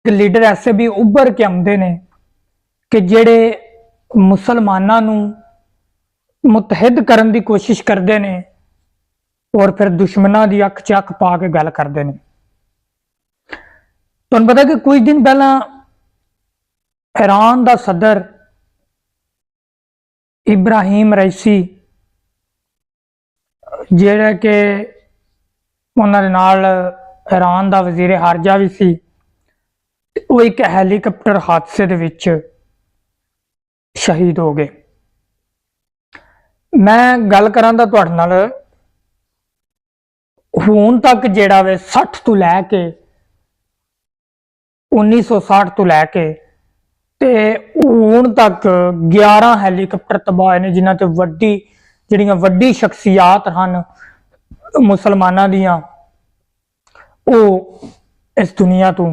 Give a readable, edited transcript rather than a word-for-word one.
Leader ऐसे भी उभर के आते हैं कि जेड़े मुसलमानों नूं मुतहिद करने की कोशिश करते हैं और फिर दुश्मनों की अख च अख पा के गल करते हैं। तुहानूं पता कि कुछ दिन पहला ईरान का सदर इब्राहिम रईसी जिहड़ा कि उन्हां दे नाल ईरान का वजीर हारजा भी सी, वो एक हैलीकॉप्टर हादसे दे विच शहीद हो गए। मैं गल करां तां तुहाडे नाल हुण तक जिहड़ा वे 60 तो लैके 1960 तो लैके ते हुण तक 11 हैलीकॉप्टर तबाह होए ने, जिन्हां ते वड्डी जिहड़ियां वड्डी शख्सियात हन मुसलमानां दियां, वो इस दुनिया तो